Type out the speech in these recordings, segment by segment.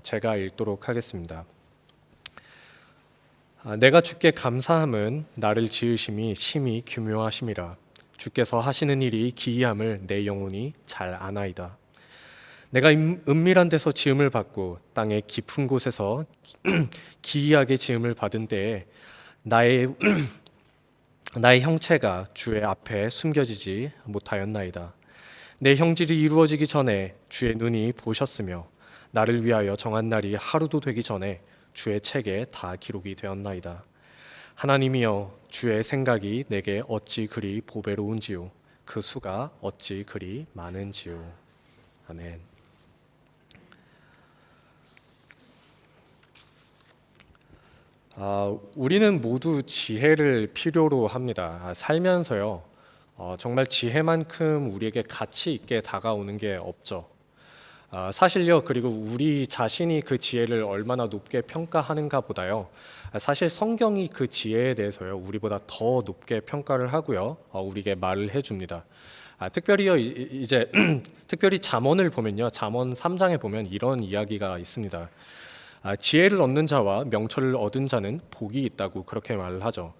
제가 읽도록 하겠습니다. 내가 주께 감사함은 나를 지으심이 심히 기묘하심이라. 주께서 하시는 일이 기이함을 내 영혼이 잘 아나이다. 내가 은밀한 데서 지음을 받고 땅의 깊은 곳에서 기이하게 지음을 받은 때에 나의 형체가 주의 앞에 숨겨지지 못하였나이다. 내 형질이 이루어지기 전에 주의 눈이 보셨으며 나를 위하여 정한 날이 하루도 되기 전에 주의 책에 다 기록이 되었나이다. 하나님이여, 주의 생각이 내게 어찌 그리 보배로운지요, 그 수가 어찌 그리 많은지요. 아멘. 우리는 모두 지혜를 필요로 합니다. 살면서요, 정말 지혜만큼 우리에게 가치 있게 다가오는 게 없죠. 사실요, 그리고 우리 자신이 그 지혜를 얼마나 높게 평가하는가 보다요, 사실 성경이 그 지혜에 대해서요, 우리보다 더 높게 평가를 하고요, 우리에게 말을 해줍니다. 특별히요, 이제 특별히 잠언을 보면요, 잠언 3장에 보면 이런 이야기가 있습니다. 지혜를 얻는 자와 명철을 얻은 자는 복이 있다고 그렇게 말을 하죠.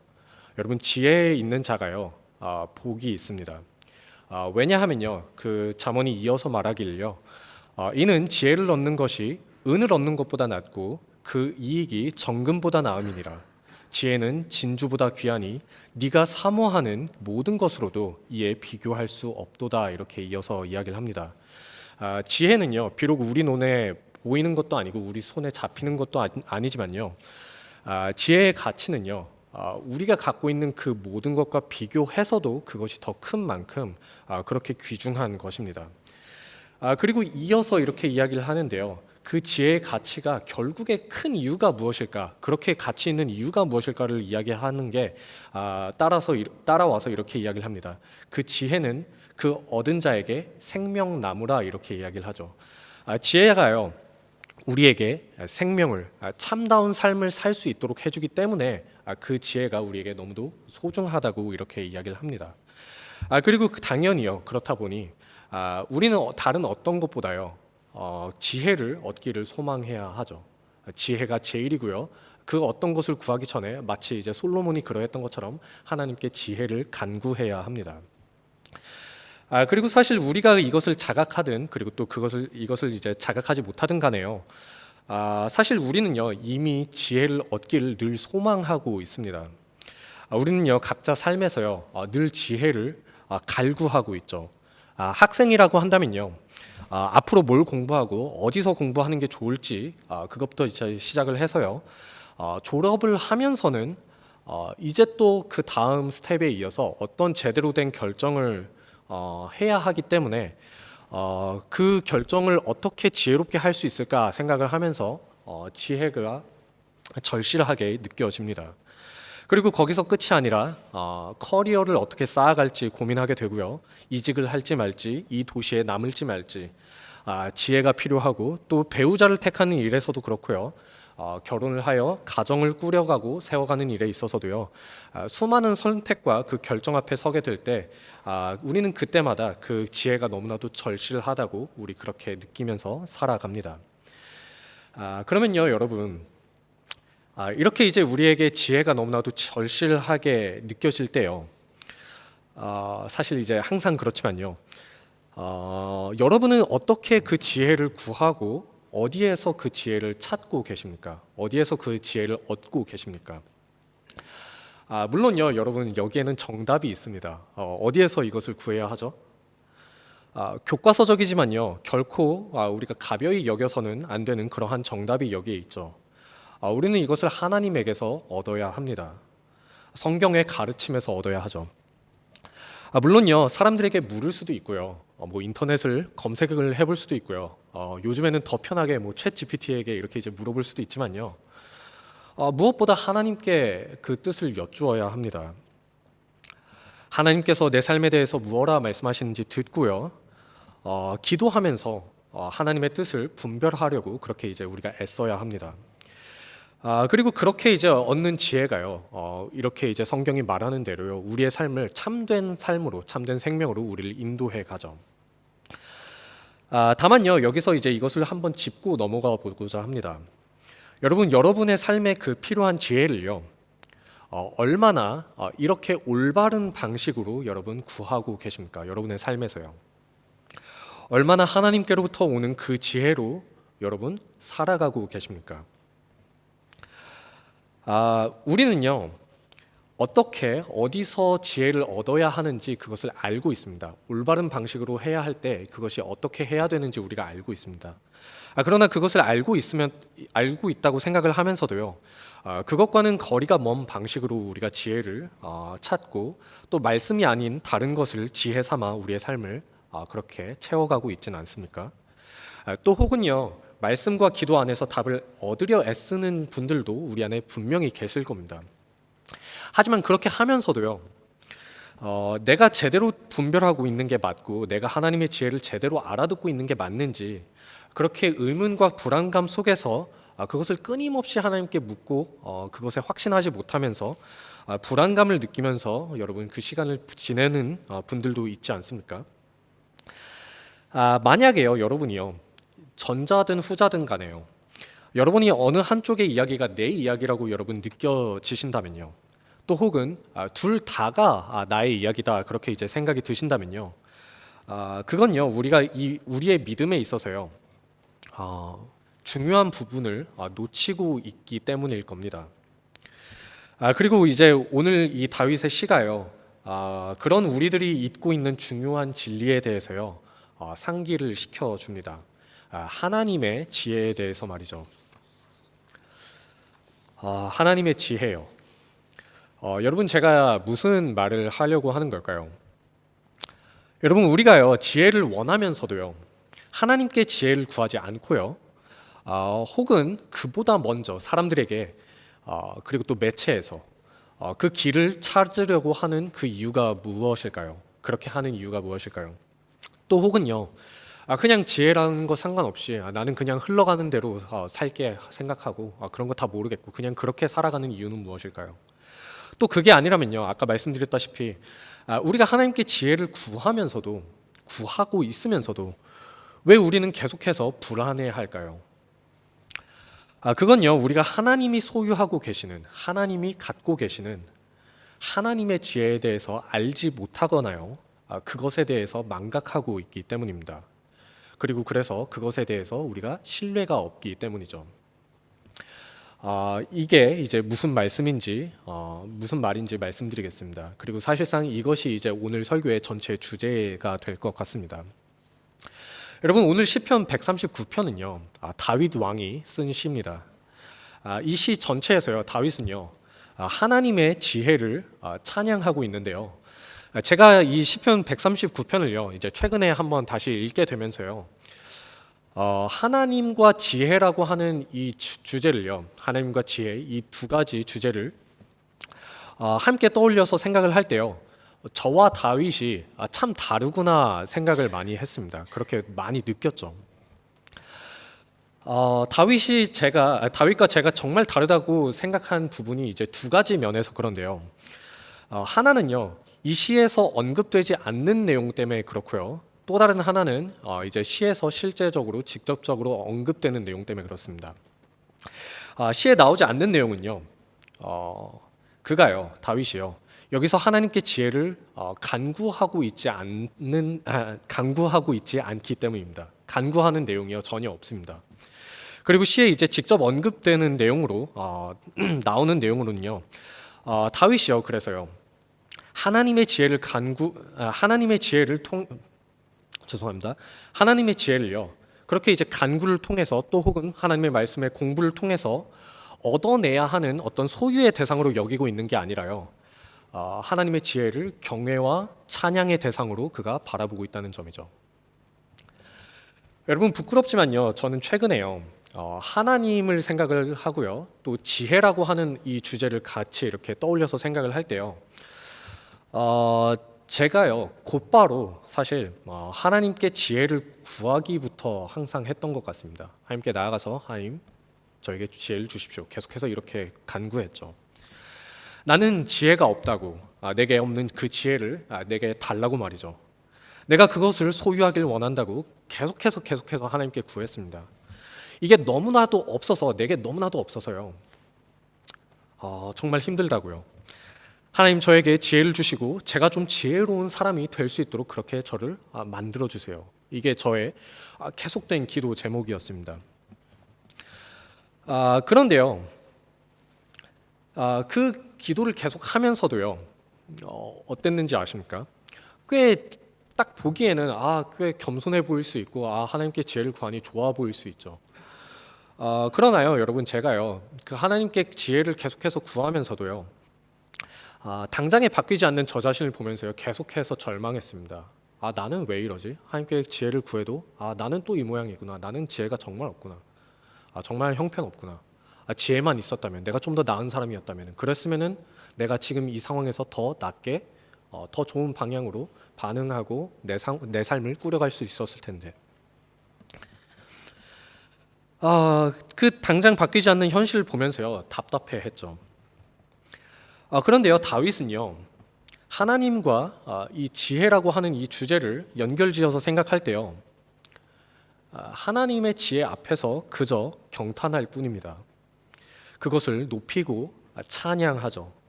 여러분, 지혜에 있는 자가요, 복이 있습니다. 왜냐하면요, 그 잠언이 이어서 말하기를요, 이는 지혜를 얻는 것이 은을 얻는 것보다 낫고 그 이익이 정금보다 나음이니라. 지혜는 진주보다 귀하니 네가 사모하는 모든 것으로도 이에 비교할 수 없도다. 이렇게 이어서 이야기를 합니다. 지혜는요, 비록 우리 눈에 보이는 것도 아니고 우리 손에 잡히는 것도 아니지만요, 지혜의 가치는요, 우리가 갖고 있는 그 모든 것과 비교해서도 그것이 더 큰 만큼 그렇게 귀중한 것입니다. 그리고 이어서 이렇게 이야기를 하는데요, 그 지혜의 가치가 결국에 큰 이유가 무엇일까, 그렇게 가치 있는 이유가 무엇일까를 이야기하는 게 따라와서 이렇게 이야기를 합니다. 그 지혜는 그 얻은 자에게 생명나무라, 이렇게 이야기를 하죠. 지혜가요, 우리에게 생명을, 참다운 삶을 살 수 있도록 해주기 때문에 그 지혜가 우리에게 너무도 소중하다고 이렇게 이야기를 합니다. 그리고 당연히요, 그렇다 보니 우리는 다른 어떤 것보다요, 지혜를 얻기를 소망해야 하죠. 지혜가 제일이고요, 그 어떤 것을 구하기 전에 마치 이제 솔로몬이 그러했던 것처럼 하나님께 지혜를 간구해야 합니다. 그리고 사실 우리가 이것을 자각하든 그리고 또 이것을 이제 자각하지 못하든 간에요, 사실 우리는요, 이미 지혜를 얻기를 늘 소망하고 있습니다. 우리는요, 각자 삶에서요, 늘 지혜를 갈구하고 있죠. 학생이라고 한다면요, 앞으로 뭘 공부하고 어디서 공부하는 게 좋을지 그것부터 이제 시작을 해서요, 졸업을 하면서는 이제 또 그 다음 스텝에 이어서 어떤 제대로 된 결정을 해야 하기 때문에 그 결정을 어떻게 지혜롭게 할 수 있을까 생각을 하면서 지혜가 절실하게 느껴집니다. 그리고 거기서 끝이 아니라 커리어를 어떻게 쌓아갈지 고민하게 되고요, 이직을 할지 말지, 이 도시에 남을지 말지 지혜가 필요하고, 또 배우자를 택하는 일에서도 그렇고요, 결혼을 하여 가정을 꾸려가고 세워가는 일에 있어서도요, 수많은 선택과 그 결정 앞에 서게 될 때 우리는 그때마다 그 지혜가 너무나도 절실하다고 우리 그렇게 느끼면서 살아갑니다. 그러면요, 여러분, 이렇게 이제 우리에게 지혜가 너무나도 절실하게 느껴질 때요, 사실 이제 항상 그렇지만요, 여러분은 어떻게 그 지혜를 구하고 어디에서 그 지혜를 찾고 계십니까? 어디에서 그 지혜를 얻고 계십니까? 물론요, 여러분, 여기에는 정답이 있습니다. 어디에서 이것을 구해야 하죠? 교과서적이지만요, 결코 우리가 가벼이 여겨서는 안 되는 그러한 정답이 여기에 있죠. 우리는 이것을 하나님에게서 얻어야 합니다. 성경의 가르침에서 얻어야 하죠. 물론요, 사람들에게 물을 수도 있고요, 뭐 인터넷을 검색을 해볼 수도 있고요, 요즘에는 더 편하게 뭐 챗 GPT에게 이렇게 이제 물어볼 수도 있지만요, 무엇보다 하나님께 그 뜻을 여쭈어야 합니다. 하나님께서 내 삶에 대해서 무엇라 말씀하시는지 듣고요, 기도하면서 하나님의 뜻을 분별하려고 그렇게 이제 우리가 애써야 합니다. 그리고 그렇게 이제 얻는 지혜가요, 이렇게 이제 성경이 말하는 대로요, 우리의 삶을 참된 삶으로, 참된 생명으로 우리를 인도해 가죠. 다만요, 여기서 이제 이것을 한번 짚고 넘어가 보고자 합니다. 여러분, 여러분의 삶에 그 필요한 지혜를요, 얼마나 이렇게 올바른 방식으로 여러분 구하고 계십니까? 여러분의 삶에서요. 얼마나 하나님께로부터 오는 그 지혜로 여러분 살아가고 계십니까? 우리는요, 어떻게 어디서 지혜를 얻어야 하는지 그것을 알고 있습니다. 올바른 방식으로 해야 할 때 그것이 어떻게 해야 되는지 우리가 알고 있습니다. 그러나 그것을 알고 있다고 생각을 하면서도요, 그것과는 거리가 먼 방식으로 우리가 지혜를 찾고 또 말씀이 아닌 다른 것을 지혜 삼아 우리의 삶을 그렇게 채워가고 있지는 않습니까? 또 혹은요, 말씀과 기도 안에서 답을 얻으려 애쓰는 분들도 우리 안에 분명히 계실 겁니다. 하지만 그렇게 하면서도요, 내가 제대로 분별하고 있는 게 맞고 내가 하나님의 지혜를 제대로 알아듣고 있는 게 맞는지 그렇게 의문과 불안감 속에서 그것을 끊임없이 하나님께 묻고 그것에 확신하지 못하면서 불안감을 느끼면서 여러분 그 시간을 지내는 분들도 있지 않습니까? 만약에요, 여러분이요, 전자든 후자든 간에요, 여러분이 어느 한쪽의 이야기가 내 이야기라고 여러분 느껴지신다면요, 또 혹은 둘 다가 나의 이야기다 그렇게 이제 생각이 드신다면요, 그건요, 우리의 믿음에 있어서요, 중요한 부분을 놓치고 있기 때문일 겁니다. 그리고 이제 오늘 이 다윗의 시가요, 그런 우리들이 잊고 있는 중요한 진리에 대해서요, 상기를 시켜줍니다. 하나님의 지혜에 대해서 말이죠. 하나님의 지혜요. 여러분, 제가 무슨 말을 하려고 하는 걸까요? 여러분, 우리가요, 지혜를 원하면서도요, 하나님께 지혜를 구하지 않고요, 혹은 그보다 먼저 사람들에게 그리고 또 매체에서 그 길을 찾으려고 하는 그 이유가 무엇일까요? 그렇게 하는 이유가 무엇일까요? 또 혹은요, 그냥 지혜라는 거 상관없이 나는 그냥 흘러가는 대로 살게 생각하고 그런 거 다 모르겠고 그냥 그렇게 살아가는 이유는 무엇일까요? 또 그게 아니라면요, 아까 말씀드렸다시피 우리가 하나님께 지혜를 구하고 있으면서도 왜 우리는 계속해서 불안해할까요? 그건요, 우리가 하나님이 소유하고 계시는, 하나님이 갖고 계시는 하나님의 지혜에 대해서 알지 못하거나요, 그것에 대해서 망각하고 있기 때문입니다. 그리고 그래서 그것에 대해서 우리가 신뢰가 없기 때문이죠. 이게 이제 무슨 말씀인지, 무슨 말인지 말씀드리겠습니다. 그리고 사실상 이것이 이제 오늘 설교의 전체 주제가 될 것 같습니다. 여러분, 오늘 시편 139편은요, 다윗 왕이 쓴 시입니다. 이 시 전체에서요, 다윗은요, 하나님의 지혜를 찬양하고 있는데요. 제가 이 시편 139편을요, 이제 최근에 한번 다시 읽게 되면서요, 하나님과 지혜라고 하는 이 주제를요, 하나님과 지혜 이 두 가지 주제를 함께 떠올려서 생각을 할 때요, 저와 다윗이 참 다르구나 생각을 많이 했습니다. 그렇게 많이 느꼈죠. 다윗과 제가 정말 다르다고 생각한 부분이 이제 두 가지 면에서 그런데요. 하나는요, 이 시에서 언급되지 않는 내용 때문에 그렇고요. 또 다른 하나는 이제 시에서 실제적으로 직접적으로 언급되는 내용 때문에 그렇습니다. 시에 나오지 않는 내용은요, 다윗이요, 여기서 하나님께 지혜를 간구하고 있지 않기 때문입니다. 간구하는 내용이요, 전혀 없습니다. 그리고 시에 이제 직접 언급되는 내용으로 나오는 내용으로는요, 다윗이요, 그래서요, 하나님의 지혜를요, 그렇게 이제 간구를 통해서 또 혹은 하나님의 말씀의 공부를 통해서 얻어내야 하는 어떤 소유의 대상으로 여기고 있는 게 아니라요, 하나님의 지혜를 경외와 찬양의 대상으로 그가 바라보고 있다는 점이죠. 여러분, 부끄럽지만요, 저는 최근에요, 하나님을 생각을 하고요, 또 지혜라고 하는 이 주제를 같이 이렇게 떠올려서 생각을 할 때요, 제가요, 곧바로 사실 하나님께 지혜를 구하기부터 항상 했던 것 같습니다. 하나님께 나아가서 하나님, 저에게 지혜를 주십시오, 계속해서 이렇게 간구했죠. 나는 지혜가 없다고, 내게 없는 그 지혜를 내게 달라고 말이죠. 내가 그것을 소유하길 원한다고 계속해서 하나님께 구했습니다. 이게 너무나도 없어서, 내게 너무나도 없어서요. 정말 힘들다고요. 하나님, 저에게 지혜를 주시고 제가 좀 지혜로운 사람이 될 수 있도록 그렇게 저를 만들어 주세요. 이게 저의 계속된 기도 제목이었습니다. 그런데요, 그 기도를 계속 하면서도요, 어땠는지 아십니까? 꽤 딱 보기에는 꽤 겸손해 보일 수 있고 하나님께 지혜를 구하니 좋아 보일 수 있죠. 그러나요, 여러분, 제가요, 그 하나님께 지혜를 계속해서 구하면서도요, 당장에 바뀌지 않는 저 자신을 보면서요, 계속해서 절망했습니다. 나는 왜 이러지? 하나님께 지혜를 구해도 나는 또 이 모양이구나. 나는 지혜가 정말 없구나. 정말 형편없구나. 지혜만 있었다면, 내가 좀 더 나은 사람이었다면, 그랬으면은 내가 지금 이 상황에서 더 낫게, 더 좋은 방향으로 반응하고 내 삶을 꾸려갈 수 있었을 텐데. 그 당장 바뀌지 않는 현실을 보면서요, 답답해했죠. 그런데요, 다윗은요, 하나님과 이 지혜라고 하는 이 주제를 연결지어서 생각할 때요, 하나님의 지혜 앞에서 그저 경탄할 뿐입니다. 그것을 높이고 찬양하죠.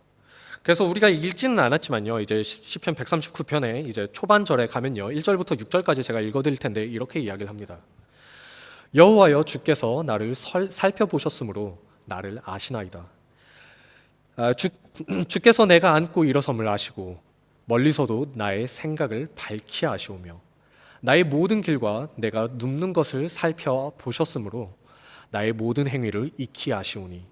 그래서 우리가 읽지는 않았지만요, 이제 시편 139편에 이제 초반절에 가면요, 1절부터 6절까지 제가 읽어드릴 텐데 이렇게 이야기를 합니다. 여호와여, 주께서 나를 살펴보셨으므로 나를 아시나이다. 주께서 내가 앉고 일어섬을 아시고 멀리서도 나의 생각을 밝히 아시오며 나의 모든 길과 내가 눕는 것을 살펴보셨으므로 나의 모든 행위를 익히 아시오니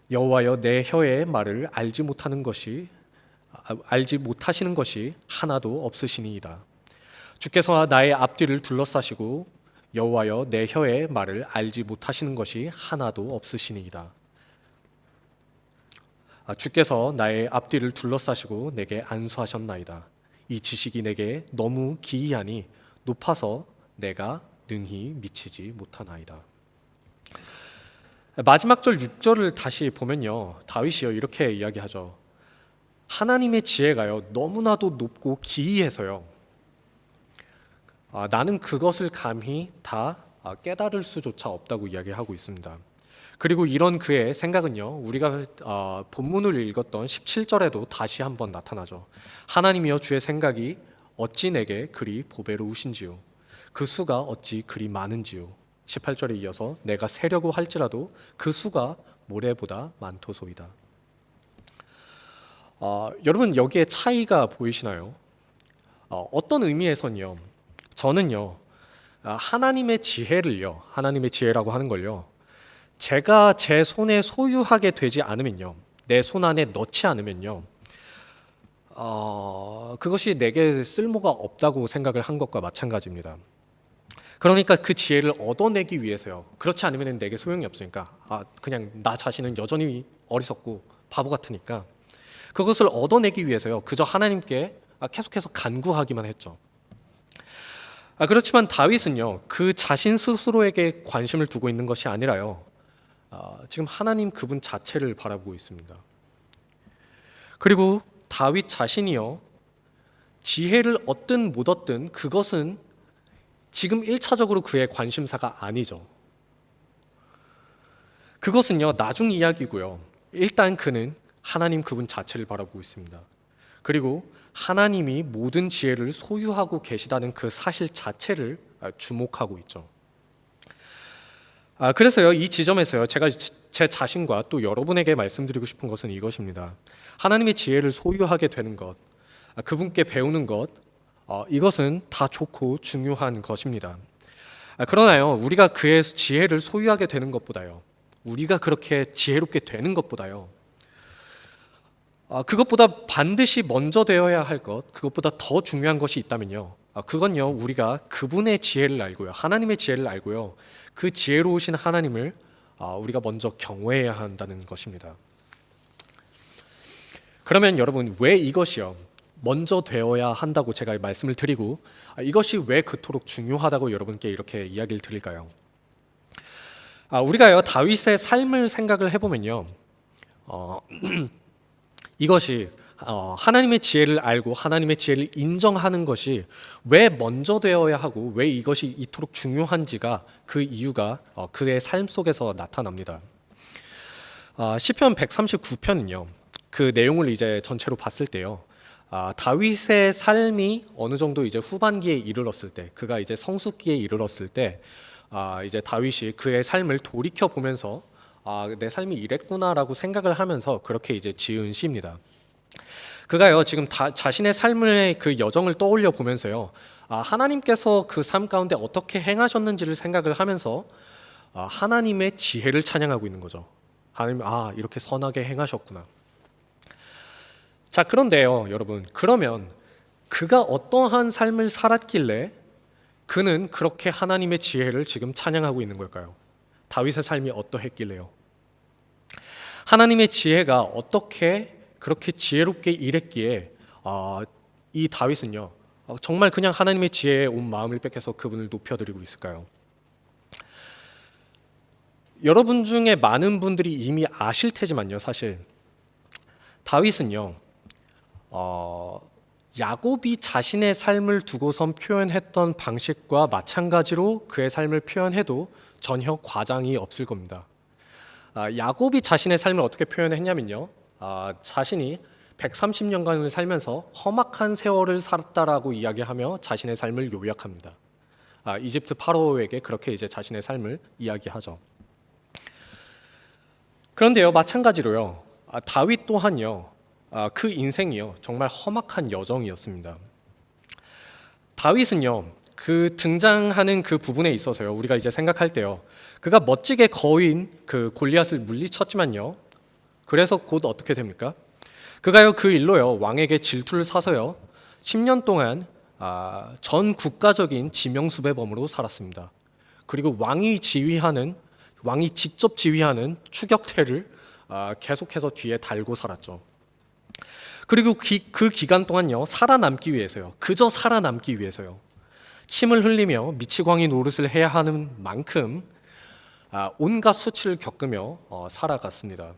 여호와여, 내 혀의 말을 알지 못하시는 것이 하나도 없으시니이다. 주께서 나의 앞뒤를 둘러싸시고 여호와여, 내 혀의 말을 알지 못하시는 것이 하나도 없으시니이다. 주께서 나의 앞뒤를 둘러싸시고 내게 안수하셨나이다. 이 지식이 내게 너무 기이하니 높아서 내가 능히 미치지 못하나이다. 마지막 절 6절을 다시 보면요, 다윗이요, 이렇게 이야기하죠. 하나님의 지혜가요, 너무나도 높고 기이해서요, 나는 그것을 감히 다 깨달을 수조차 없다고 이야기하고 있습니다. 그리고 이런 그의 생각은요, 우리가 본문을 읽었던 17절에도 다시 한번 나타나죠. 하나님이여, 주의 생각이 어찌 내게 그리 보배로우신지요, 그 수가 어찌 그리 많은지요. 18절에 이어서 내가 세려고 할지라도 그 수가 모래보다 많도소이다. 여러분, 여기에 차이가 보이시나요? 어떤 의미에서는요, 저는요, 하나님의 지혜라고 하는 걸요, 제가 제 손에 소유하게 되지 않으면요, 내 손 안에 넣지 않으면요, 그것이 내게 쓸모가 없다고 생각을 한 것과 마찬가지입니다. 그러니까 그 지혜를 얻어내기 위해서요, 그렇지 않으면 내게 소용이 없으니까, 그냥 나 자신은 여전히 어리석고 바보 같으니까 그것을 얻어내기 위해서요, 그저 하나님께 계속해서 간구하기만 했죠. 그렇지만 다윗은요, 그 자신 스스로에게 관심을 두고 있는 것이 아니라요, 지금 하나님 그분 자체를 바라보고 있습니다. 그리고 다윗 자신이요, 지혜를 얻든 못 얻든 그것은 지금 1차적으로 그의 관심사가 아니죠. 그것은요, 나중 이야기고요. 일단 그는 하나님 그분 자체를 바라보고 있습니다. 그리고 하나님이 모든 지혜를 소유하고 계시다는 그 사실 자체를 주목하고 있죠. 그래서요, 이 지점에서요, 제가 제 자신과 또 여러분에게 말씀드리고 싶은 것은 이것입니다. 하나님의 지혜를 소유하게 되는 것, 그분께 배우는 것, 이것은 다 좋고 중요한 것입니다. 그러나요, 우리가 그의 지혜를 소유하게 되는 것보다요, 우리가 그렇게 지혜롭게 되는 것보다요, 그것보다 반드시 먼저 되어야 할 것, 그것보다 더 중요한 것이 있다면요, 그건요, 우리가 그분의 지혜를 알고요, 하나님의 지혜를 알고요, 그 지혜로우신 하나님을 우리가 먼저 경외해야 한다는 것입니다. 그러면 여러분, 왜 이것이요, 먼저 되어야 한다고 제가 말씀을 드리고, 이것이 왜 그토록 중요하다고 여러분께 이렇게 이야기를 드릴까요? 우리가요, 다윗의 삶을 생각을 해보면요, 이것이 하나님의 지혜를 알고 하나님의 지혜를 인정하는 것이 왜 먼저 되어야 하고 왜 이것이 이토록 중요한지가 그 이유가 그의 삶 속에서 나타납니다. 시편 139편은요. 그 내용을 이제 전체로 봤을 때요. 다윗의 삶이 어느 정도 이제 후반기에 이르렀을 때, 그가 이제 성숙기에 이르렀을 때, 이제 다윗이 그의 삶을 돌이켜 보면서 내 삶이 이랬구나라고 생각을 하면서 그렇게 이제 지은 시입니다. 그가요 지금 자신의 삶의 그 여정을 떠올려 보면서요, 하나님께서 그 삶 가운데 어떻게 행하셨는지를 생각을 하면서 하나님의 지혜를 찬양하고 있는 거죠. 하나님, 이렇게 선하게 행하셨구나. 자, 그런데요, 여러분, 그러면 그가 어떠한 삶을 살았길래 그는 그렇게 하나님의 지혜를 지금 찬양하고 있는 걸까요? 다윗의 삶이 어떠했길래요? 하나님의 지혜가 어떻게 그렇게 지혜롭게 일했기에 이 다윗은요 정말 그냥 하나님의 지혜에 온 마음을 뺏겨서 그분을 높여드리고 있을까요? 여러분 중에 많은 분들이 이미 아실 테지만요, 사실 다윗은요 야곱이 자신의 삶을 두고선 표현했던 방식과 마찬가지로 그의 삶을 표현해도 전혀 과장이 없을 겁니다. 야곱이 자신의 삶을 어떻게 표현했냐면요, 자신이 130년간을 살면서 험악한 세월을 살았다라고 이야기하며 자신의 삶을 요약합니다. 이집트 파로에게 그렇게 이제 자신의 삶을 이야기하죠. 그런데요, 마찬가지로요, 다윗 또한요, 그 인생이요 정말 험악한 여정이었습니다. 다윗은요, 그 등장하는 그 부분에 있어서요, 우리가 이제 생각할 때요, 그가 멋지게 거인 그 골리앗을 물리쳤지만요, 그래서 곧 어떻게 됩니까? 그가요 그 일로요 왕에게 질투를 사서요 10년 동안 전 국가적인 지명수배범으로 살았습니다. 그리고 왕이 직접 지휘하는 추격대를 계속해서 뒤에 달고 살았죠. 그리고 그 기간 동안요 살아남기 위해서요, 그저 살아남기 위해서요, 침을 흘리며 미치광이 노릇을 해야 하는 만큼 온갖 수치를 겪으며 살아갔습니다.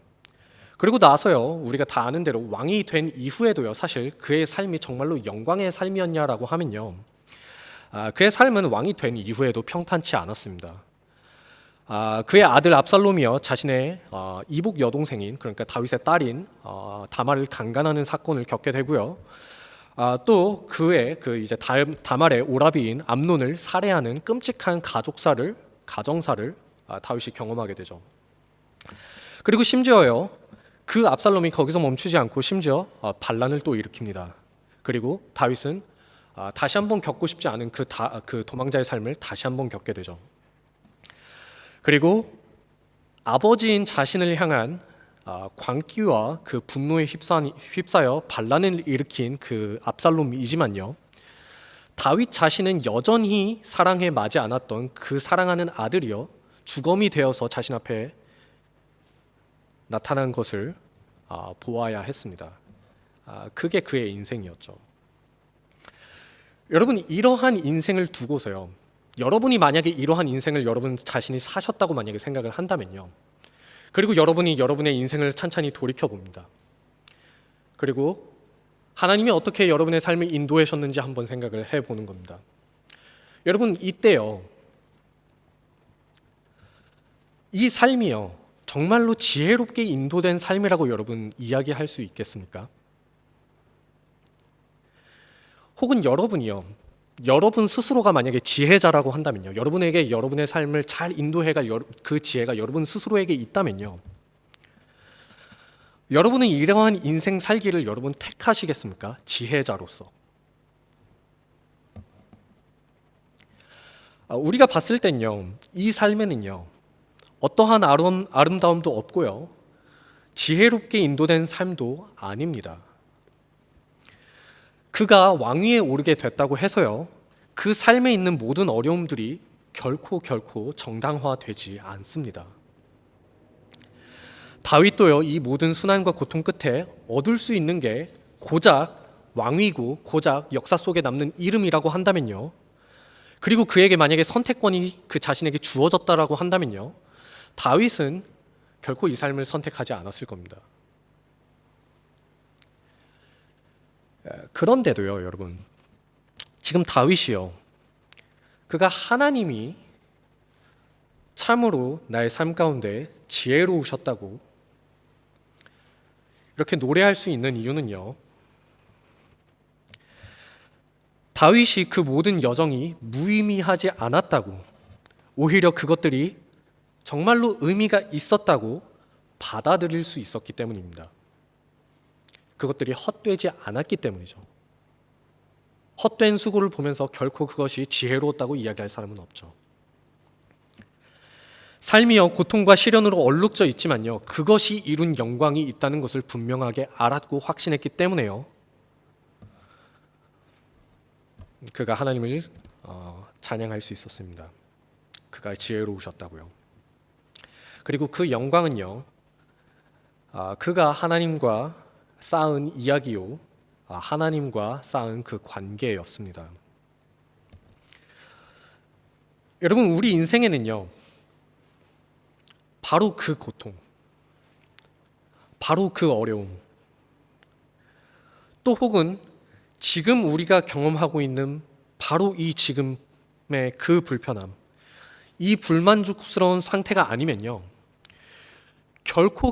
그리고 나서요 우리가 다 아는 대로 왕이 된 이후에도요 사실 그의 삶이 정말로 영광의 삶이었냐라고 하면요, 그의 삶은 왕이 된 이후에도 평탄치 않았습니다. 그의 아들 압살롬이요 자신의 이복 여동생인, 그러니까 다윗의 딸인 다말을 강간하는 사건을 겪게 되고요, 또 그의 그 이제 다말의 오라비인 암논을 살해하는 끔찍한 가정사를 다윗이 경험하게 되죠. 그리고 심지어요 그 압살롬이 거기서 멈추지 않고 심지어 반란을 또 일으킵니다. 그리고 다윗은 다시 한번 겪고 싶지 않은 그 도망자의 삶을 다시 한번 겪게 되죠. 그리고 아버지인 자신을 향한 광기와 그 분노에 휩싸여 반란을 일으킨 그 압살롬이지만요, 다윗 자신은 여전히 사랑에 맞지 않았던 그 사랑하는 아들이요 주검이 되어서 자신 앞에 나타난 것을 보아야 했습니다. 그게 그의 인생이었죠. 여러분, 이러한 인생을 두고서요, 여러분이 만약에 이러한 인생을 여러분 자신이 사셨다고 만약에 생각을 한다면요, 그리고 여러분이 여러분의 인생을 찬찬히 돌이켜 봅니다. 그리고 하나님이 어떻게 여러분의 삶을 인도하셨는지 한번 생각을 해보는 겁니다. 여러분, 이때요 이 삶이요 정말로 지혜롭게 인도된 삶이라고 여러분 이야기할 수 있겠습니까? 혹은 여러분이요 여러분 스스로가 만약에 지혜자라고 한다면요, 여러분에게 여러분의 삶을 잘 인도해갈 그 지혜가 여러분 스스로에게 있다면요, 여러분은 이러한 인생 살기를 여러분 택하시겠습니까? 지혜자로서. 우리가 봤을 땐요 이 삶에는요 어떠한 아름다움도 없고요 지혜롭게 인도된 삶도 아닙니다. 그가 왕위에 오르게 됐다고 해서요 그 삶에 있는 모든 어려움들이 결코 정당화되지 않습니다. 다윗도요 이 모든 순환과 고통 끝에 얻을 수 있는 게 고작 왕위고 고작 역사 속에 남는 이름이라고 한다면요, 그리고 그에게 만약에 선택권이 그 자신에게 주어졌다라고 한다면요, 다윗은 결코 이 삶을 선택하지 않았을 겁니다. 그런데도요, 여러분, 지금 다윗이요, 그가 하나님이 참으로 나의 삶 가운데 지혜로우셨다고 이렇게 노래할 수 있는 이유는요, 다윗이 그 모든 여정이 무의미하지 않았다고, 오히려 그것들이 정말로 의미가 있었다고 받아들일 수 있었기 때문입니다. 그것들이 헛되지 않았기 때문이죠. 헛된 수고를 보면서 결코 그것이 지혜로웠다고 이야기할 사람은 없죠. 삶이요, 고통과 시련으로 얼룩져 있지만요, 그것이 이룬 영광이 있다는 것을 분명하게 알았고 확신했기 때문에요, 그가 하나님을 찬양할 수 있었습니다. 그가 지혜로우셨다고요. 그리고 그 영광은요, 그가 하나님과 쌓은 이야기요, 하나님과 쌓은 그 관계였습니다. 여러분, 우리 인생에는요, 바로 그 고통, 바로 그 어려움, 또 혹은 지금 우리가 경험하고 있는 바로 이 지금의 그 불편함, 이 불만족스러운 상태가 아니면요, 결코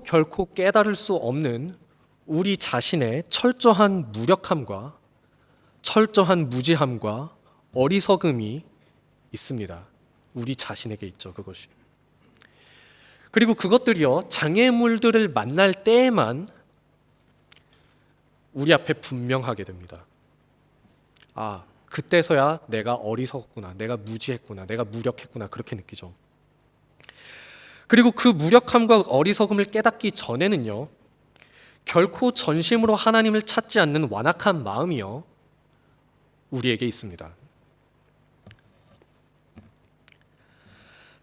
깨달을 수 없는 우리 자신의 철저한 무력함과 철저한 무지함과 어리석음이 있습니다. 우리 자신에게 있죠, 그것이. 그리고 그것들이요, 장애물들을 만날 때에만 우리 앞에 분명하게 됩니다. 그때서야 내가 어리석었구나, 내가 무지했구나, 내가 무력했구나, 그렇게 느끼죠. 그리고 그 무력함과 어리석음을 깨닫기 전에는요, 결코 전심으로 하나님을 찾지 않는 완악한 마음이요, 우리에게 있습니다.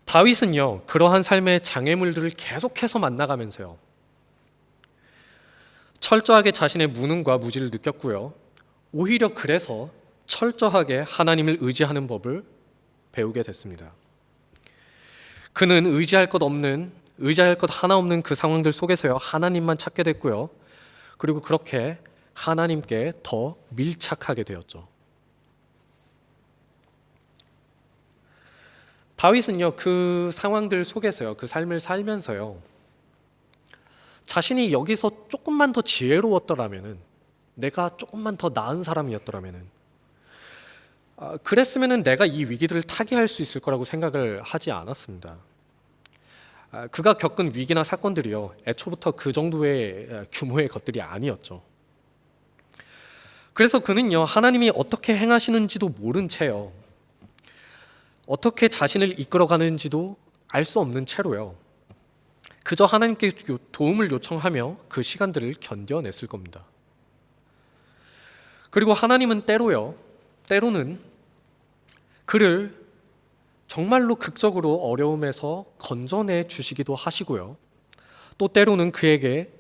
다윗은요, 그러한 삶의 장애물들을 계속해서 만나가면서요, 철저하게 자신의 무능과 무지를 느꼈고요, 오히려 그래서 철저하게 하나님을 의지하는 법을 배우게 됐습니다. 그는 의지할 것 하나 없는 그 상황들 속에서요, 하나님만 찾게 됐고요, 그리고 그렇게 하나님께 더 밀착하게 되었죠. 다윗은요, 그 상황들 속에서요, 그 삶을 살면서요, 자신이 여기서 조금만 더 지혜로웠더라면은, 내가 조금만 더 나은 사람이었더라면은, 그랬으면은 내가 이 위기들을 타개할 수 있을 거라고 생각을 하지 않았습니다. 그가 겪은 위기나 사건들이요, 애초부터 그 정도의 규모의 것들이 아니었죠. 그래서 그는요, 하나님이 어떻게 행하시는지도 모른 채요, 어떻게 자신을 이끌어가는지도 알 수 없는 채로요, 그저 하나님께 도움을 요청하며 그 시간들을 견뎌냈을 겁니다. 그리고 하나님은 때로는 그를 정말로 극적으로 어려움에서 건져내 주시기도 하시고요, 또 때로는 그에게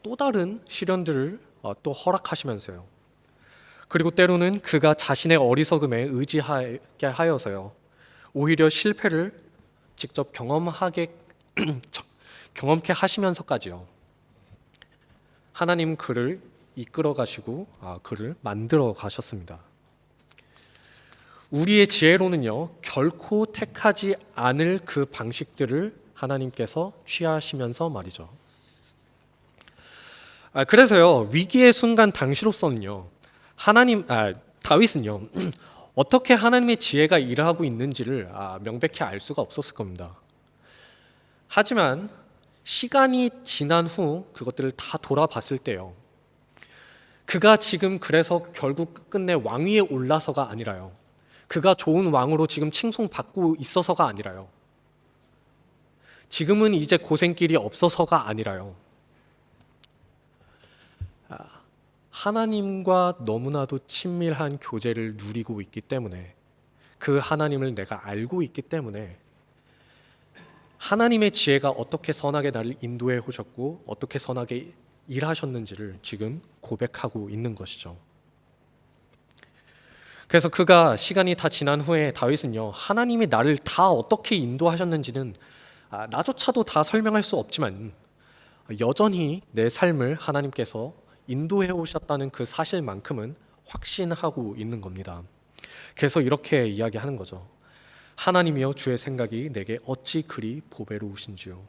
또 다른 시련들을 또 허락하시면서요, 그리고 때로는 그가 자신의 어리석음에 의지하게 하여서요, 오히려 실패를 직접 경험게 하시면서까지요, 하나님 그를 이끌어 가시고 그를 만들어 가셨습니다. 우리의 지혜로는요, 결코 택하지 않을 그 방식들을 하나님께서 취하시면서 말이죠. 그래서요, 위기의 순간 당시로서는요, 다윗은요, 어떻게 하나님의 지혜가 일하고 있는지를 명백히 알 수가 없었을 겁니다. 하지만 시간이 지난 후 그것들을 다 돌아봤을 때요, 그가 지금 그래서 결국 끝내 왕위에 올라서가 아니라요, 그가 좋은 왕으로 지금 칭송받고 있어서가 아니라요, 지금은 이제 고생길이 없어서가 아니라요, 하나님과 너무나도 친밀한 교제를 누리고 있기 때문에, 그 하나님을 내가 알고 있기 때문에 하나님의 지혜가 어떻게 선하게 나를 인도해 오셨고 어떻게 선하게 일하셨는지를 지금 고백하고 있는 것이죠. 그래서 그가 시간이 다 지난 후에 다윗은요, 하나님이 나를 다 어떻게 인도하셨는지는 나조차도 다 설명할 수 없지만 여전히 내 삶을 하나님께서 인도해 오셨다는 그 사실만큼은 확신하고 있는 겁니다. 그래서 이렇게 이야기하는 거죠. 하나님이여 주의 생각이 내게 어찌 그리 보배로우신지요.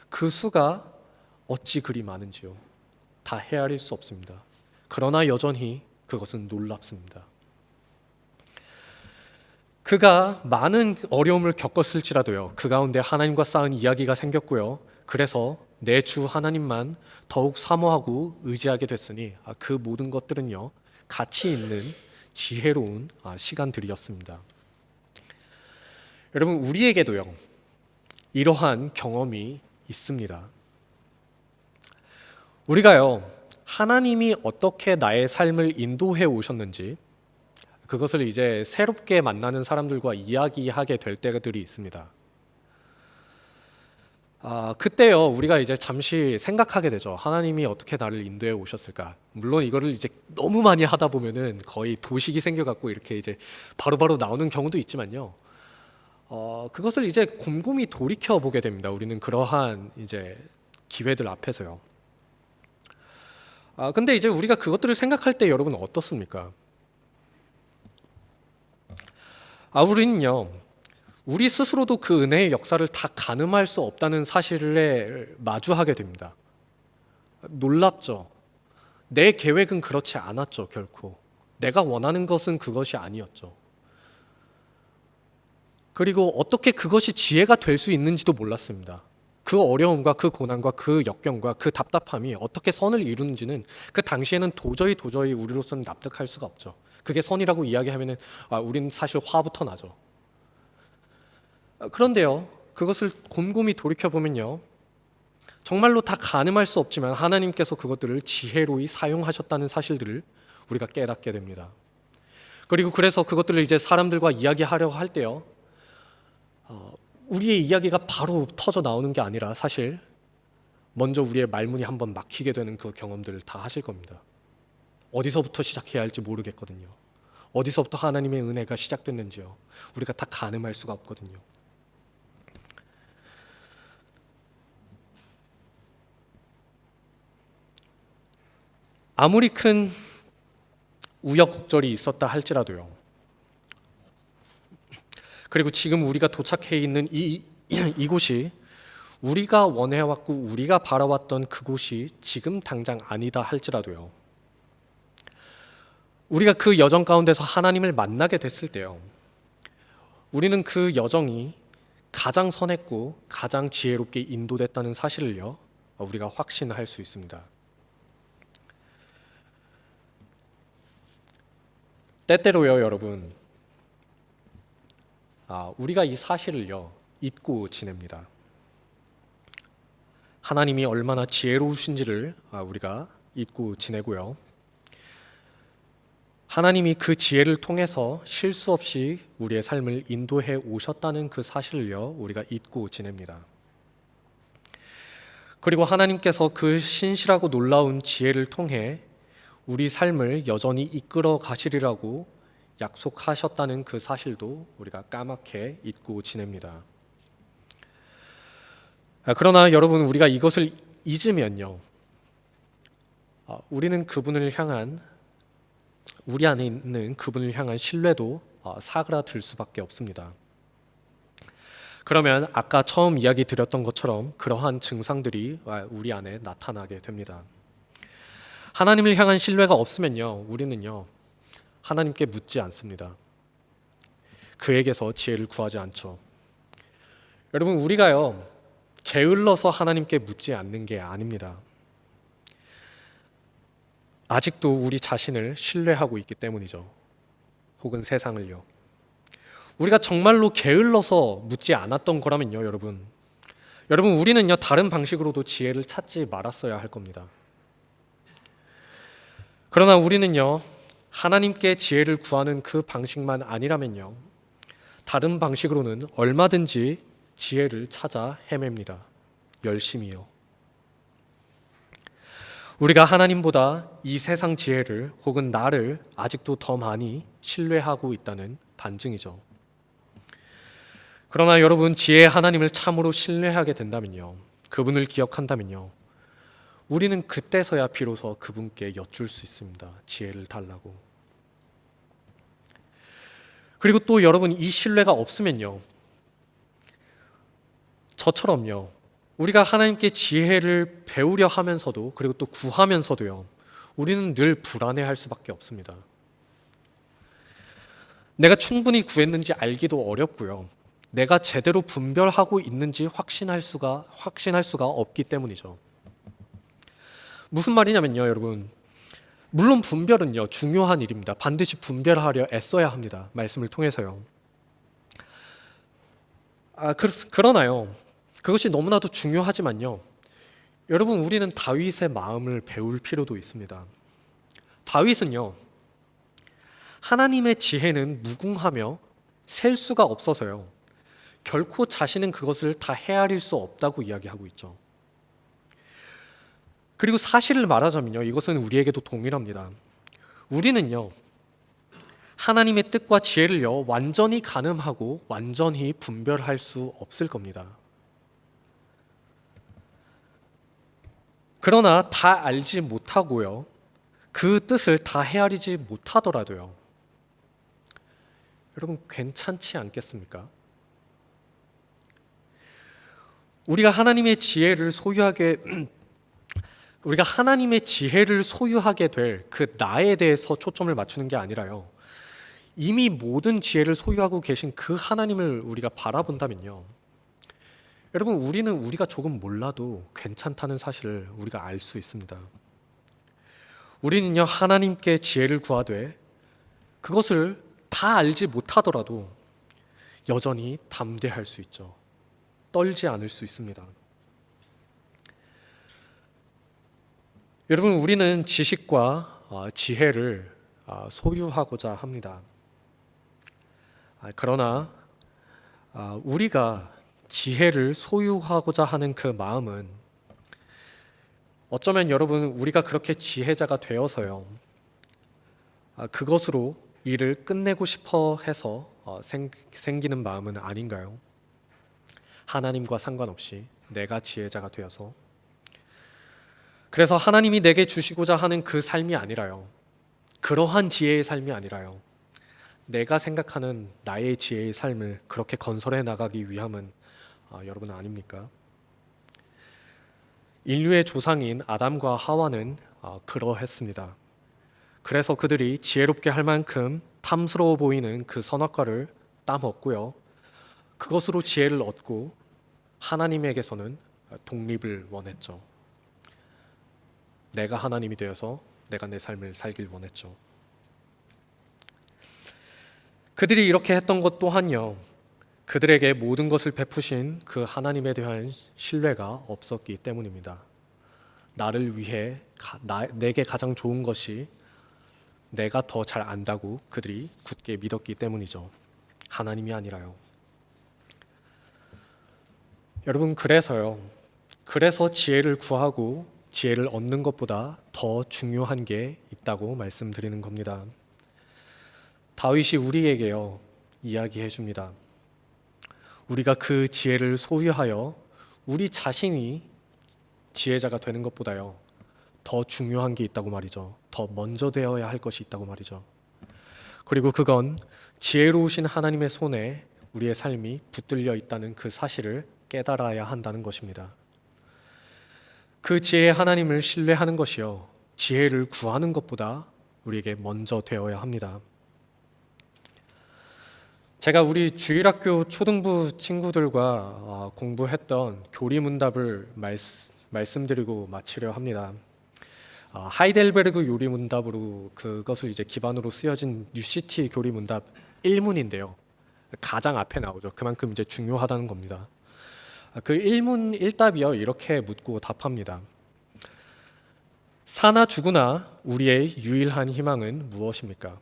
그 수가 어찌 그리 많은지요. 다 헤아릴 수 없습니다. 그러나 여전히 그것은 놀랍습니다. 그가 많은 어려움을 겪었을지라도요, 그 가운데 하나님과 쌓은 이야기가 생겼고요, 그래서 내 주 하나님만 더욱 사모하고 의지하게 됐으니 그 모든 것들은요 가치 있는 지혜로운 시간들이었습니다. 여러분, 우리에게도요 이러한 경험이 있습니다. 우리가요 하나님이 어떻게 나의 삶을 인도해 오셨는지 그것을 이제 새롭게 만나는 사람들과 이야기하게 될 때들이 있습니다. 그때요 우리가 이제 잠시 생각하게 되죠. 하나님이 어떻게 나를 인도해 오셨을까? 물론 이거를 이제 너무 많이 하다 보면은 거의 도식이 생겨갖고 이렇게 이제 바로바로 나오는 경우도 있지만요. 그것을 이제 곰곰이 돌이켜 보게 됩니다. 우리는 그러한 이제 기회들 앞에서요. 근데 이제 우리가 그것들을 생각할 때 여러분 어떻습니까? 우리는요, 우리 스스로도 그 은혜의 역사를 다 가늠할 수 없다는 사실에 마주하게 됩니다. 놀랍죠? 내 계획은 그렇지 않았죠, 결코. 내가 원하는 것은 그것이 아니었죠. 그리고 어떻게 그것이 지혜가 될 수 있는지도 몰랐습니다. 그 어려움과 그 고난과 그 역경과 그 답답함이 어떻게 선을 이루는지는 그 당시에는 도저히 우리로서는 납득할 수가 없죠. 그게 선이라고 이야기하면은 우리는 사실 화부터 나죠. 그런데요, 그것을 곰곰이 돌이켜보면요, 정말로 다 가늠할 수 없지만 하나님께서 그것들을 지혜로이 사용하셨다는 사실들을 우리가 깨닫게 됩니다. 그리고 그래서 그것들을 이제 사람들과 이야기하려고 할 때요, 우리의 이야기가 바로 터져 나오는 게 아니라 사실 먼저 우리의 말문이 한번 막히게 되는 그 경험들을 다 하실 겁니다. 어디서부터 시작해야 할지 모르겠거든요. 어디서부터 하나님의 은혜가 시작됐는지요, 우리가 다 가늠할 수가 없거든요. 아무리 큰 우여곡절이 있었다 할지라도요, 그리고 지금 우리가 도착해 있는 이곳이 우리가 원해왔고 우리가 바라왔던 그곳이 지금 당장 아니다 할지라도요, 우리가 그 여정 가운데서 하나님을 만나게 됐을 때요, 우리는 그 여정이 가장 선했고 가장 지혜롭게 인도됐다는 사실을요 우리가 확신할 수 있습니다. 때때로요 여러분, 우리가 이 사실을요 잊고 지냅니다. 하나님이 얼마나 지혜로우신지를 우리가 잊고 지내고요, 하나님이 그 지혜를 통해서 실수 없이 우리의 삶을 인도해 오셨다는 그 사실을요 우리가 잊고 지냅니다. 그리고 하나님께서 그 신실하고 놀라운 지혜를 통해 우리 삶을 여전히 이끌어 가시리라고 약속하셨다는 그 사실도 우리가 까맣게 잊고 지냅니다. 그러나 여러분, 우리가 이것을 잊으면요, 우리는 그분을 향한, 우리 안에 있는 그분을 향한 신뢰도 사그라들 수밖에 없습니다. 그러면 아까 처음 이야기 드렸던 것처럼 그러한 증상들이 우리 안에 나타나게 됩니다. 하나님을 향한 신뢰가 없으면요, 우리는요 하나님께 묻지 않습니다. 그에게서 지혜를 구하지 않죠. 여러분, 우리가요 게을러서 하나님께 묻지 않는 게 아닙니다. 아직도 우리 자신을 신뢰하고 있기 때문이죠. 혹은 세상을요. 우리가 정말로 게을러서 묻지 않았던 거라면요, 여러분, 우리는요 다른 방식으로도 지혜를 찾지 말았어야 할 겁니다. 그러나 우리는요 하나님께 지혜를 구하는 그 방식만 아니라면요 다른 방식으로는 얼마든지 지혜를 찾아 헤맵니다. 열심히요. 우리가 하나님보다 이 세상 지혜를 혹은 나를 아직도 더 많이 신뢰하고 있다는 반증이죠. 그러나 여러분, 지혜의 하나님을 참으로 신뢰하게 된다면요, 그분을 기억한다면요, 우리는 그때서야 비로소 그분께 여쭐 수 있습니다. 지혜를 달라고. 그리고 또 여러분, 이 신뢰가 없으면요, 저처럼요, 우리가 하나님께 지혜를 배우려 하면서도, 그리고 또 구하면서도요, 우리는 늘 불안해할 수밖에 없습니다. 내가 충분히 구했는지 알기도 어렵고요, 내가 제대로 분별하고 있는지 확신할 수가 없기 때문이죠. 무슨 말이냐면요, 여러분, 물론 분별은요, 중요한 일입니다. 반드시 분별하려 애써야 합니다. 말씀을 통해서요. 그러나요, 그것이 너무나도 중요하지만요, 여러분, 우리는 다윗의 마음을 배울 필요도 있습니다. 다윗은요, 하나님의 지혜는 무궁하며 셀 수가 없어서요, 결코 자신은 그것을 다 헤아릴 수 없다고 이야기하고 있죠. 그리고 사실을 말하자면요, 이것은 우리에게도 동일합니다. 우리는요, 하나님의 뜻과 지혜를요, 완전히 가늠하고 완전히 분별할 수 없을 겁니다. 그러나 다 알지 못하고요, 그 뜻을 다 헤아리지 못하더라도요, 여러분, 괜찮지 않겠습니까? 우리가 하나님의 지혜를 소유하게 될 그 나에 대해서 초점을 맞추는 게 아니라요, 이미 모든 지혜를 소유하고 계신 그 하나님을 우리가 바라본다면요, 여러분, 우리는 우리가 조금 몰라도 괜찮다는 사실을 우리가 알 수 있습니다. 우리는요, 하나님께 지혜를 구하되 그것을 다 알지 못하더라도 여전히 담대할 수 있죠. 떨지 않을 수 있습니다. 여러분, 우리는 지식과 지혜를 소유하고자 합니다. 그러나 우리가 지혜를 소유하고자 하는 그 마음은 어쩌면 여러분, 우리가 그렇게 지혜자가 되어서요, 그것으로 일을 끝내고 싶어 해서 생기는 마음은 아닌가요? 하나님과 상관없이 내가 지혜자가 되어서, 그래서 하나님이 내게 주시고자 하는 그 삶이 아니라요, 그러한 지혜의 삶이 아니라요, 내가 생각하는 나의 지혜의 삶을 그렇게 건설해 나가기 위함은 여러분 아닙니까? 인류의 조상인 아담과 하와는 그러했습니다. 그래서 그들이 지혜롭게 할 만큼 탐스러워 보이는 그 선악과를 따먹고요, 그것으로 지혜를 얻고 하나님에게서는 독립을 원했죠. 내가 하나님이 되어서 내가 내 삶을 살길 원했죠. 그들이 이렇게 했던 것 또한요, 그들에게 모든 것을 베푸신 그 하나님에 대한 신뢰가 없었기 때문입니다. 나를 위해 내게 가장 좋은 것이 내가 더 잘 안다고 그들이 굳게 믿었기 때문이죠. 하나님이 아니라요. 여러분, 그래서 지혜를 구하고 지혜를 얻는 것보다 더 중요한 게 있다고 말씀드리는 겁니다. 다윗이 우리에게요, 이야기해 줍니다. 우리가 그 지혜를 소유하여 우리 자신이 지혜자가 되는 것보다요, 더 중요한 게 있다고 말이죠. 더 먼저 되어야 할 것이 있다고 말이죠. 그리고 그건 지혜로우신 하나님의 손에 우리의 삶이 붙들려 있다는 그 사실을 깨달아야 한다는 것입니다. 그 지혜의 하나님을 신뢰하는 것이요, 지혜를 구하는 것보다 우리에게 먼저 되어야 합니다. 제가 우리 주일학교 초등부 친구들과 공부했던 교리문답을 말씀드리고 마치려 합니다. 하이델베르그 요리문답으로 그것을 이제 기반으로 쓰여진 뉴시티 교리문답 1문인데요. 가장 앞에 나오죠. 그만큼 이제 중요하다는 겁니다. 그 1문 1답이요, 이렇게 묻고 답합니다. 사나 죽으나 우리의 유일한 희망은 무엇입니까?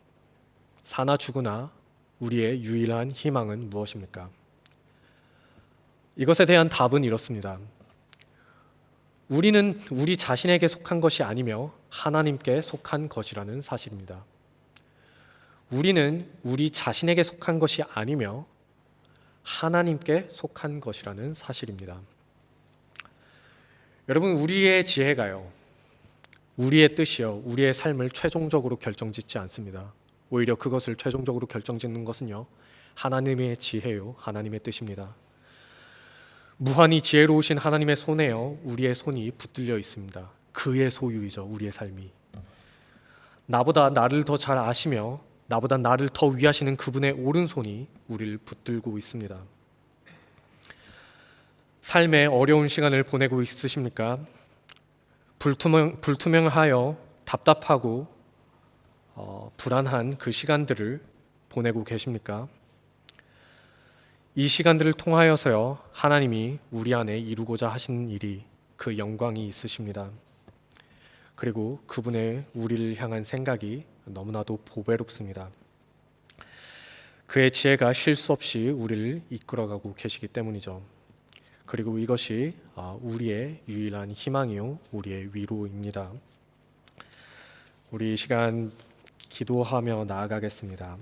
사나 죽으나 우리의 유일한 희망은 무엇입니까? 이것에 대한 답은 이렇습니다. 우리는 우리 자신에게 속한 것이 아니며 하나님께 속한 것이라는 사실입니다. 우리는 우리 자신에게 속한 것이 아니며 하나님께 속한 것이라는 사실입니다. 여러분, 우리의 지혜가요, 우리의 뜻이요, 우리의 삶을 최종적으로 결정짓지 않습니다. 오히려 그것을 최종적으로 결정짓는 것은요, 하나님의 지혜요, 하나님의 뜻입니다. 무한히 지혜로우신 하나님의 손에요, 우리의 손이 붙들려 있습니다. 그의 소유이죠, 우리의 삶이. 나보다 나를 더 잘 아시며 나보다 나를 더 위하시는 그분의 오른손이 우리를 붙들고 있습니다. 삶의 어려운 시간을 보내고 있으십니까? 불투명하여 답답하고 불안한 그 시간들을 보내고 계십니까? 이 시간들을 통하여서요, 하나님이 우리 안에 이루고자 하시는 일이, 그 영광이 있으십니다. 그리고 그분의 우리를 향한 생각이 너무나도 보배롭습니다. 그의 지혜가 쉴 수 없이 우리를 이끌어가고 계시기 때문이죠. 그리고 이것이 우리의 유일한 희망이요, 우리의 위로입니다. 우리 이 시간 기도하며 나아가겠습니다.